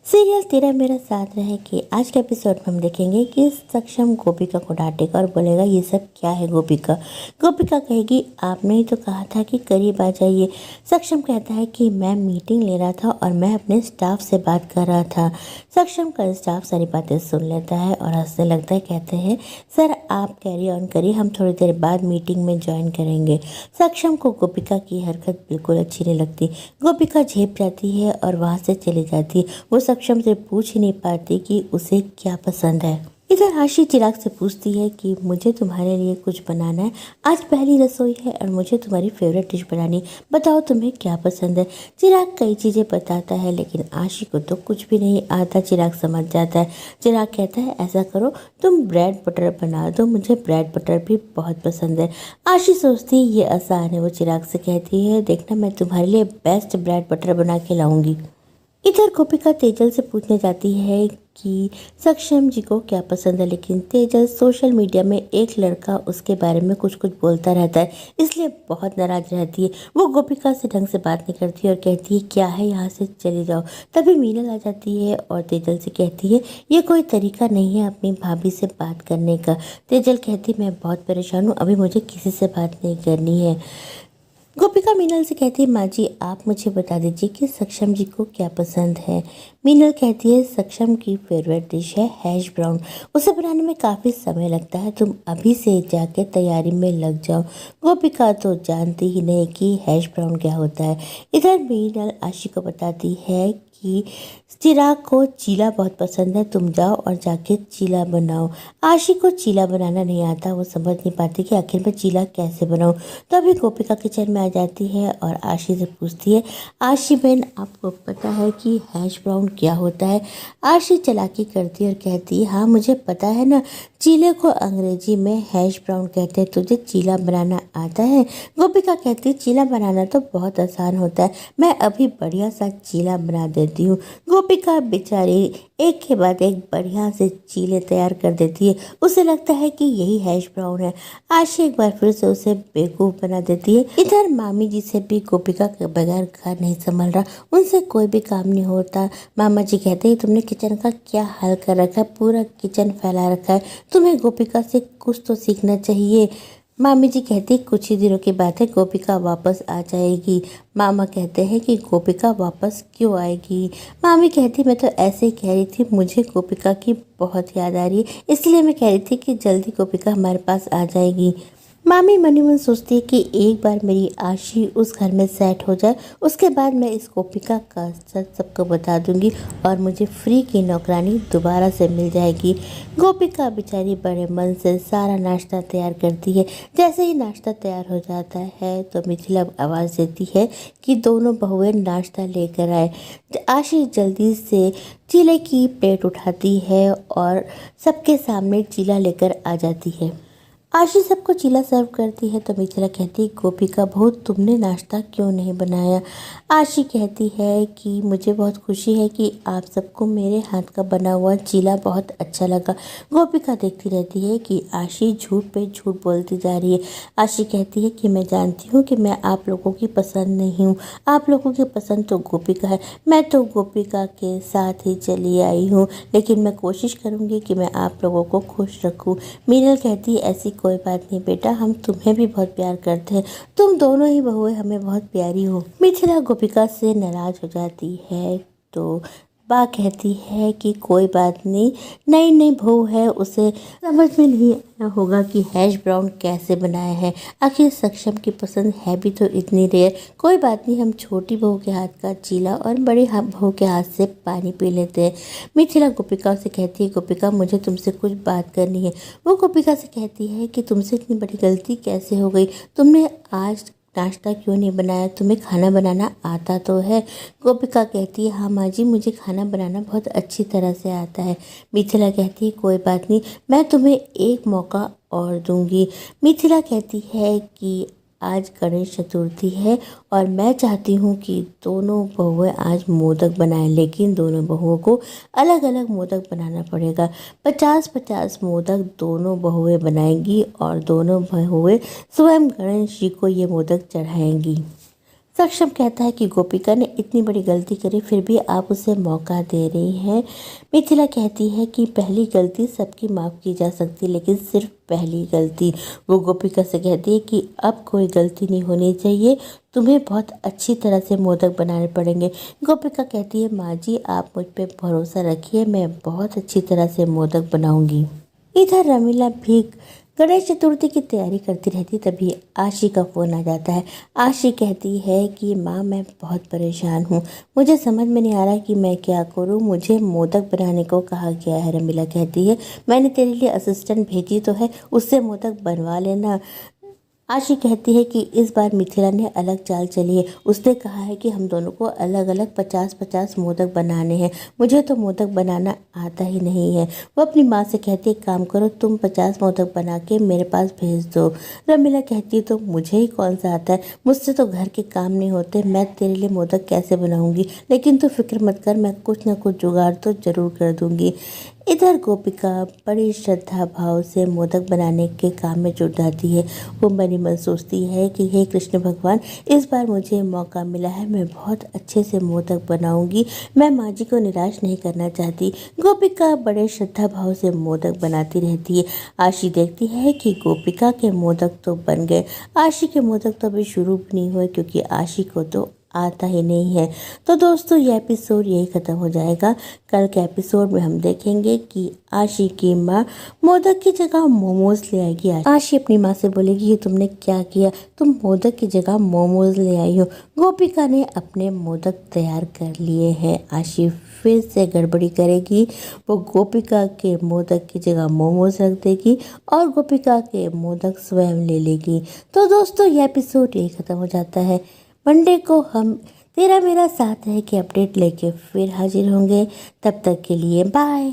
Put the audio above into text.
Serial तेरा मेरा साथ रहे कि आज के एपिसोड में हम देखेंगे कि सक्षम गोपिका को डांटेगा और बोलेगा ये सब क्या है। गोपिका कहेगी आपने ही तो कहा था कि करीब आ जाइए। सक्षम कहता है कि मैं मीटिंग ले रहा था और मैं अपने स्टाफ से बात कर रहा था। सक्षम का स्टाफ सारी बातें सुन लेता है और हंसने लगता है। कहते हैं सर आप कैरी ऑन करिए, हम थोड़ी देर बाद मीटिंग में ज्वाइन करेंगे। सक्षम को गोपिका की हरकत बिल्कुल अच्छी नहीं लगती। गोपिका झेप जाती है और वहाँ से चली जाती है। वो सक्षम से पूछ ही नहीं पाती कि उसे क्या पसंद है। इधर आशी चिराग से पूछती है कि मुझे तुम्हारे लिए कुछ बनाना है, आज पहली रसोई है और मुझे तुम्हारी फेवरेट डिश बनानी, बताओ तुम्हें क्या पसंद है। चिराग कई चीज़ें बताता है लेकिन आशी को तो कुछ भी नहीं आता। चिराग समझ जाता है। चिराग कहता है ऐसा करो तुम ब्रेड बटर बना दो, मुझे ब्रेड बटर भी बहुत पसंद है। आशी सोचती है ये आसान है। वो चिराग से कहती है देखना मैं तुम्हारे लिए बेस्ट ब्रेड बटर बना के लाऊंगी। इधर गोपिका तेजल से पूछने जाती है कि सक्षम जी को क्या पसंद है, लेकिन तेजल सोशल मीडिया में एक लड़का उसके बारे में कुछ बोलता रहता है, इसलिए बहुत नाराज रहती है। वो गोपिका से ढंग से बात नहीं करती और कहती है क्या है यहाँ से चली जाओ। तभी मीनल आ जाती है और तेजल से कहती है ये कोई तरीका नहीं है अपनी भाभी से बात करने का। तेजल कहती मैं बहुत परेशान हूँ, अभी मुझे किसी से बात नहीं करनी है। गोपिका मीनल से कहती है माँ जी आप मुझे बता दीजिए कि सक्षम जी को क्या पसंद है। मीनल कहती है सक्षम की फेवरेट डिश है हैश ब्राउन, उसे बनाने में काफ़ी समय लगता है, तुम अभी से जाके तैयारी में लग जाओ। गोपिका तो जानती ही नहीं कि हैश ब्राउन क्या होता है। इधर मीनल आशी को बताती है कि चिराग को चीला बहुत पसंद है, तुम जाओ और जाके चीला बनाओ। आशी को चीला बनाना नहीं आता, वो समझ नहीं पाती कि आखिर मैं चीला कैसे बनाऊं। तो अभी गोपिका किचन में आ जाती है और आशी से पूछती है आशी बहन आपको पता है कि हैश ब्राउन क्या होता है। आशी चालाकी करती है और कहती है हाँ मुझे पता है ना, चीले को अंग्रेजी में हैश ब्राउन कहते हैं, तुझे चीला बनाना आता है। गोपिका कहती है चीला बनाना तो बहुत आसान होता है, मैं अभी बढ़िया सा चीला बना देती हूँ। गोपिका बेचारी एक के बाद एक बढ़िया से चीले तैयार कर देती है, उसे लगता है कि यही हैश ब्राउन है। आशी एक बार फिर से उसे बेवकूफ़ बना देती है। इधर मामी जी से भी गोपिका के बगैर घर नहीं संभल रहा, उनसे कोई भी काम नहीं होता। मामा जी कहते हैं तुमने किचन का क्या हाल कर रखा है, पूरा किचन फैला रखा है, तुम्हें गोपिका से कुछ तो सीखना चाहिए। मामी जी कहती कुछ ही दिनों की बात है गोपिका वापस आ जाएगी। मामा कहते हैं कि गोपिका वापस क्यों आएगी। मामी कहती मैं तो ऐसे ही कह रही थी, मुझे गोपिका की बहुत याद आ रही है, इसलिए मैं कह रही थी कि जल्दी गोपिका हमारे पास आ जाएगी। मामी मनी मन सोचती है कि एक बार मेरी आशी उस घर में सेट हो जाए, उसके बाद मैं इस गोपिका का सच सबको बता दूंगी और मुझे फ्री की नौकरानी दोबारा से मिल जाएगी। गोपिका बेचारी बड़े मन से सारा नाश्ता तैयार करती है। जैसे ही नाश्ता तैयार हो जाता है तो मिथिला आवाज़ देती है कि दोनों बहुएं नाश्ता लेकर आए। आशी जल्दी से चीले की प्लेट उठाती है और सबके सामने चीला लेकर आ जाती है। आशी सबको चीला सर्व करती है तो मिथिला कहती है गोपिका बहू तुमने नाश्ता क्यों नहीं बनाया। आशी कहती है कि मुझे बहुत खुशी है कि आप सबको मेरे हाथ का बना हुआ चीला बहुत अच्छा लगा। गोपिका देखती रहती है कि आशी झूठ पे झूठ बोलती जा रही है। आशी कहती है कि मैं जानती हूँ कि मैं आप लोगों की पसंद नहीं हूँ, आप लोगों की पसंद तो गोपिका है, मैं तो गोपिका के साथ ही चली आई हूँ, लेकिन मैं कोशिश करूँगी कि मैं आप लोगों को खुश रखूँ। मीनल कहती है ऐसी कोई बात नहीं बेटा, हम तुम्हें भी बहुत प्यार करते हैं, तुम दोनों ही बहुएं हमें बहुत प्यारी हो। मिथिला गोपिका से नाराज हो जाती है तो बा कहती है कि कोई बात नहीं, नई नई बहू है, उसे समझ में नहीं आया होगा कि हैश ब्राउन कैसे बनाया है, आखिर सक्षम की पसंद है भी तो इतनी रेयर। कोई बात नहीं, हम छोटी बहू के हाथ का चीला और बड़ी बहू के हाथ से पानी पी लेते हैं। मिथिला गोपिका से कहती है गोपिका मुझे तुमसे कुछ बात करनी है। वो गोपिका से कहती है कि तुमसे इतनी बड़ी गलती कैसे हो गई, तुमने आज नाश्ता क्यों नहीं बनाया, तुम्हें खाना बनाना आता तो है। गोपिका कहती है हाँ माँ जी मुझे खाना बनाना बहुत अच्छी तरह से आता है। मिथिला कहती है कोई बात नहीं, मैं तुम्हें एक मौका और दूंगी। मिथिला कहती है कि आज गणेश चतुर्थी है और मैं चाहती हूँ कि दोनों बहुएं आज मोदक बनाएं, लेकिन दोनों बहुओं को अलग अलग मोदक बनाना पड़ेगा। 50-50 मोदक दोनों बहुएं बनाएंगी और दोनों बहुएं स्वयं गणेश जी को ये मोदक चढ़ाएंगी। सक्षम कहता है कि गोपिका ने इतनी बड़ी गलती करी फिर भी आप उसे मौका दे रही हैं। मिथिला कहती है कि पहली गलती सबकी माफ़ की जा सकती लेकिन सिर्फ पहली गलती। वो गोपिका से कहती है कि अब कोई गलती नहीं होनी चाहिए, तुम्हें बहुत अच्छी तरह से मोदक बनाने पड़ेंगे। गोपिका कहती है माँ जी आप मुझ पर भरोसा रखिए, मैं बहुत अच्छी तरह से मोदक बनाऊंगी। इधर रमीला भी गणेश चतुर्थी की तैयारी करती रहती तभी आशी का फ़ोन आ जाता है। आशी कहती है कि माँ मैं बहुत परेशान हूँ, मुझे समझ में नहीं आ रहा कि मैं क्या करूँ, मुझे मोदक बनाने को कहा गया है। रमीला कहती है मैंने तेरे लिए असिस्टेंट भेजी तो है, उससे मोदक बनवा लेना। आशी कहती है कि इस बार मिथिला ने अलग चाल चली है, उसने कहा है कि हम दोनों को अलग अलग 50-50 मोदक बनाने हैं, मुझे तो मोदक बनाना आता ही नहीं है। वो अपनी माँ से कहती है काम करो तुम 50 मोदक बना के मेरे पास भेज दो। रमीला कहती है तो मुझे ही कौन सा आता है, मुझसे तो घर के काम नहीं होते, मैं तेरे लिए मोदक कैसे बनाऊंगी, लेकिन तू फिक्र मत कर, मैं कुछ ना कुछ जुगाड़ तो जरूर कर दूंगी। इधर गोपिका बड़ी श्रद्धा भाव से मोदक बनाने के काम में जुट जाती है। वो मन ही मन सोचती है कि हे कृष्ण भगवान इस बार मुझे मौका मिला है, मैं बहुत अच्छे से मोदक बनाऊंगी, मैं माँ जी को निराश नहीं करना चाहती। गोपिका बड़े श्रद्धा भाव से मोदक बनाती रहती है। आशी देखती है कि गोपिका के मोदक तो बन गए, आशी के मोदक तो अभी शुरू भी नहीं हुए क्योंकि आशी को तो आता ही नहीं है। तो दोस्तों ये एपिसोड यही ख़त्म हो जाएगा। कल के एपिसोड में हम देखेंगे कि आशी की माँ मोदक की जगह मोमोज ले आएगी। आशी अपनी माँ से बोलेगी ये तुमने क्या किया, तुम मोदक की जगह मोमोज ले आई हो। गोपिका ने अपने मोदक तैयार कर लिए हैं। आशी फिर से गड़बड़ी करेगी, वो गोपिका के मोदक की जगह मोमोज रख देगी और गोपिका के मोदक स्वयं ले लेगी। तो दोस्तों ये एपिसोड यही ख़त्म हो जाता है। मंडे को हम तेरा मेरा साथ है कि अपडेट लेके फिर हाजिर होंगे। तब तक के लिए बाय।